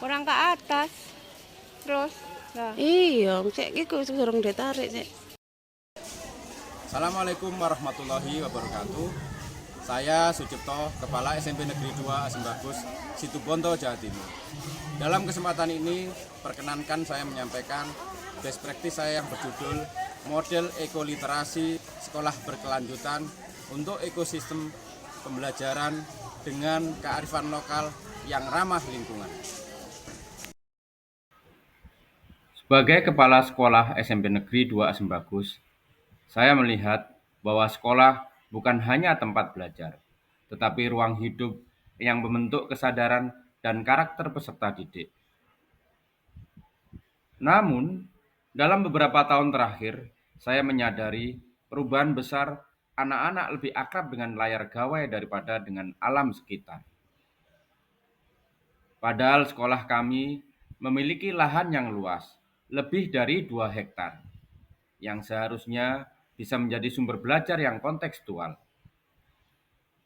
kurang ke atas. Terus, lah. Iya, cek iki durung ditarik cek. Assalamualaikum warahmatullahi wabarakatuh. Saya Sucipto, Kepala SMP Negeri 2 Asembagus, Situbondo, Jawa Timur. Dalam kesempatan ini, perkenankan saya menyampaikan best practice saya yang berjudul Model Ekoliterasi Sekolah Berkelanjutan untuk Ekosistem Pembelajaran dengan Kearifan Lokal yang Ramah Lingkungan. Sebagai Kepala Sekolah SMP Negeri 2 Asembagus, saya melihat bahwa sekolah bukan hanya tempat belajar, tetapi ruang hidup yang membentuk kesadaran dan karakter peserta didik. Namun, dalam beberapa tahun terakhir, saya menyadari perubahan besar anak-anak lebih akrab dengan layar gawai daripada dengan alam sekitar. Padahal sekolah kami memiliki lahan yang luas, lebih dari 2 hektar, yang seharusnya bisa menjadi sumber belajar yang kontekstual.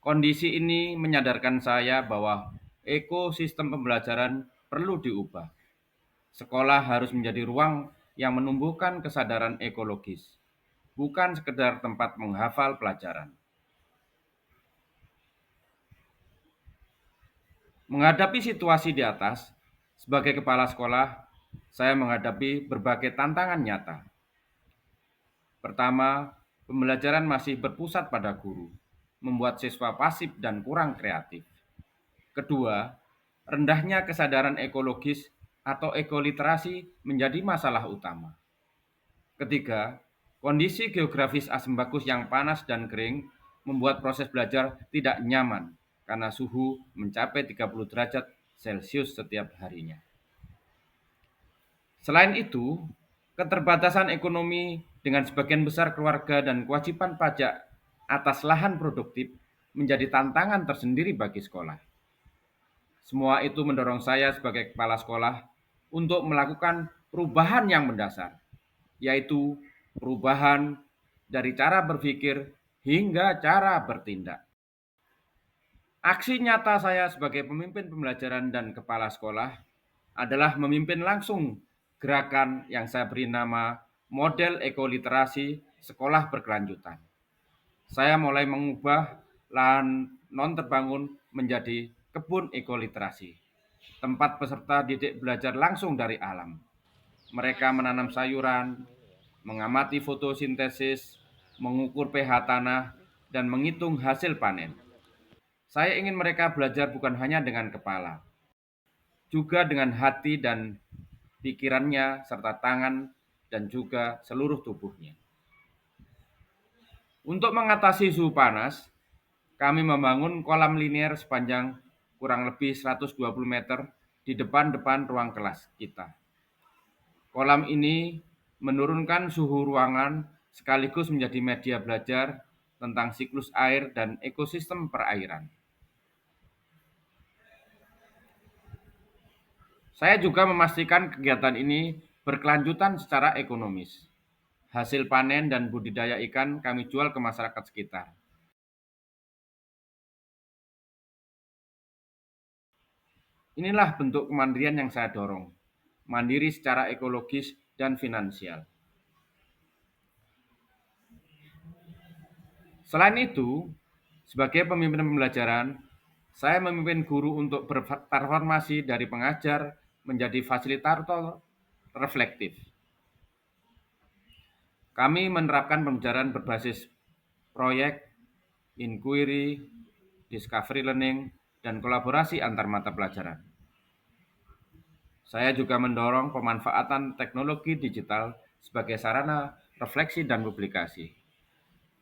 Kondisi ini menyadarkan saya bahwa ekosistem pembelajaran perlu diubah. Sekolah harus menjadi ruang yang menumbuhkan kesadaran ekologis, bukan sekedar tempat menghafal pelajaran. Menghadapi situasi di atas, sebagai kepala sekolah, saya menghadapi berbagai tantangan nyata. Pertama, pembelajaran masih berpusat pada guru, membuat siswa pasif dan kurang kreatif. Kedua, rendahnya kesadaran ekologis atau ekoliterasi menjadi masalah utama. Ketiga, kondisi geografis Asembagus yang panas dan kering membuat proses belajar tidak nyaman karena suhu mencapai 30 derajat Celcius setiap harinya. Selain itu, keterbatasan ekonomi dengan sebagian besar keluarga dan kewajiban pajak atas lahan produktif menjadi tantangan tersendiri bagi sekolah. Semua itu mendorong saya sebagai kepala sekolah untuk melakukan perubahan yang mendasar, yaitu perubahan dari cara berpikir hingga cara bertindak. Aksi nyata saya sebagai pemimpin pembelajaran dan kepala sekolah adalah memimpin langsung gerakan yang saya beri nama Model Ekoliterasi Sekolah Berkelanjutan. Saya mulai mengubah lahan non terbangun menjadi kebun ekoliterasi, tempat peserta didik belajar langsung dari alam. Mereka menanam sayuran, mengamati fotosintesis, mengukur pH tanah, dan menghitung hasil panen. Saya ingin mereka belajar bukan hanya dengan kepala, juga dengan hati dan pikirannya, serta tangan, dan juga seluruh tubuhnya. Untuk mengatasi suhu panas, kami membangun kolam linier sepanjang kurang lebih 120 meter di depan ruang kelas kita. Kolam ini menurunkan suhu ruangan sekaligus menjadi media belajar tentang siklus air dan ekosistem perairan. Saya juga memastikan kegiatan ini berkelanjutan secara ekonomis. Hasil panen dan budidaya ikan kami jual ke masyarakat sekitar. Inilah bentuk kemandirian yang saya dorong, mandiri secara ekologis dan finansial. Selain itu, sebagai pemimpin pembelajaran, saya memimpin guru untuk bertransformasi dari pengajar menjadi fasilitator reflektif. Kami menerapkan pembelajaran berbasis proyek, inquiry, discovery learning, dan kolaborasi antar mata pelajaran. Saya juga mendorong pemanfaatan teknologi digital sebagai sarana refleksi dan publikasi.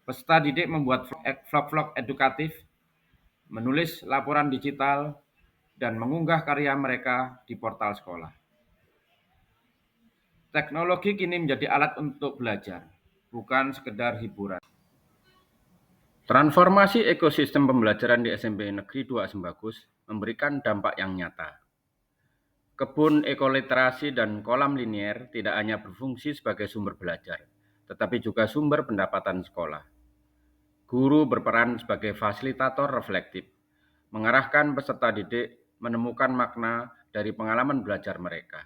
Peserta didik membuat vlog-vlog edukatif, menulis laporan digital, dan mengunggah karya mereka di portal sekolah. Teknologi kini menjadi alat untuk belajar, bukan sekedar hiburan. Transformasi ekosistem pembelajaran di SMP Negeri 2 Asembagus memberikan dampak yang nyata. Kebun ekoliterasi dan kolam linier tidak hanya berfungsi sebagai sumber belajar, tetapi juga sumber pendapatan sekolah. Guru berperan sebagai fasilitator reflektif, mengarahkan peserta didik menemukan makna dari pengalaman belajar mereka.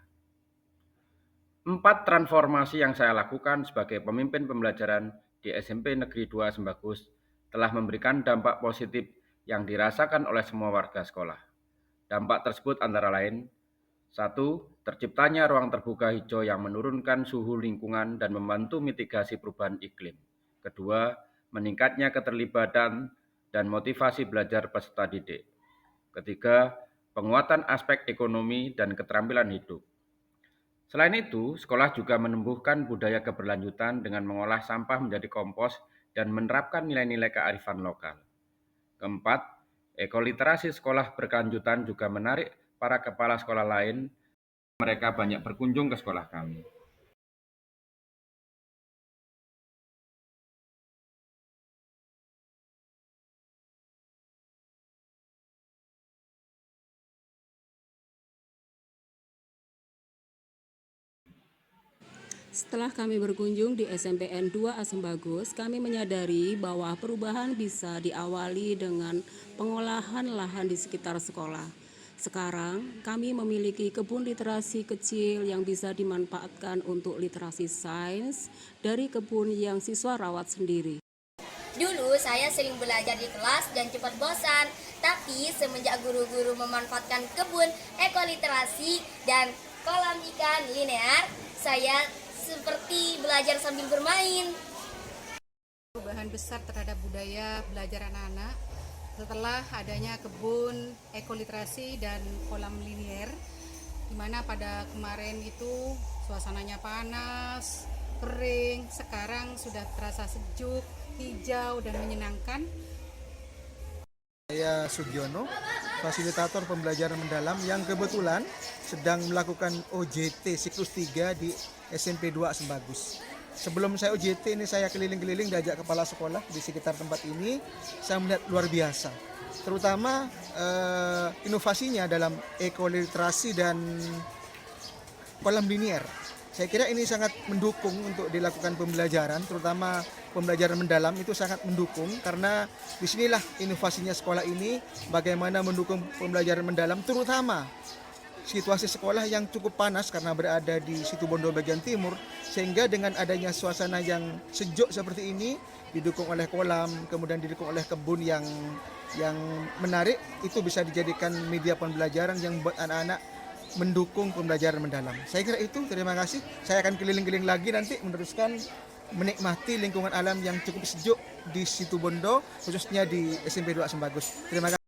4 transformasi yang saya lakukan sebagai pemimpin pembelajaran di SMP Negeri 2 Sembagus telah memberikan dampak positif yang dirasakan oleh semua warga sekolah. Dampak tersebut antara lain: 1. Terciptanya ruang terbuka hijau yang menurunkan suhu lingkungan dan membantu mitigasi perubahan iklim. 2. Meningkatnya keterlibatan dan motivasi belajar peserta didik. 3. Penguatan aspek ekonomi dan keterampilan hidup. Selain itu, sekolah juga menumbuhkan budaya keberlanjutan dengan mengolah sampah menjadi kompos dan menerapkan nilai-nilai kearifan lokal. 4. Ekoliterasi sekolah berkelanjutan juga menarik para kepala sekolah lain. Mereka banyak berkunjung ke sekolah kami. Setelah kami berkunjung di SMPN 2 Sembagus, kami menyadari bahwa perubahan bisa diawali dengan pengolahan lahan di sekitar sekolah. Sekarang, kami memiliki kebun literasi kecil yang bisa dimanfaatkan untuk literasi sains dari kebun yang siswa rawat sendiri. Dulu saya sering belajar di kelas dan cepat bosan, tapi semenjak guru-guru memanfaatkan kebun ekoliterasi dan kolam ikan linear, saya seperti belajar sambil bermain. Perubahan besar terhadap budaya belajar anak-anak setelah adanya kebun ekoliterasi dan kolam linier, di mana pada kemarin itu suasananya panas, kering, sekarang sudah terasa sejuk, hijau dan menyenangkan. Saya Sugiono, fasilitator pembelajaran mendalam yang kebetulan sedang melakukan OJT siklus 3 di SMP 2 Sembagus. Sebelum saya OJT ini saya keliling-keliling diajak kepala sekolah di sekitar tempat ini. Saya melihat luar biasa, terutama inovasinya dalam ekoliterasi dan kolam linier. Saya kira ini sangat mendukung untuk dilakukan pembelajaran, terutama pembelajaran mendalam itu sangat mendukung karena disinilah inovasinya sekolah ini, bagaimana mendukung pembelajaran mendalam, terutama situasi sekolah yang cukup panas karena berada di Situbondo bagian timur, sehingga dengan adanya suasana yang sejuk seperti ini, didukung oleh kolam, kemudian didukung oleh kebun yang menarik, itu bisa dijadikan media pembelajaran yang buat anak-anak mendukung pembelajaran mendalam. Saya kira itu, terima kasih. Saya akan keliling-keliling lagi nanti meneruskan menikmati lingkungan alam yang cukup sejuk di Situbondo, khususnya di SMP 2 Sembagus. Terima kasih.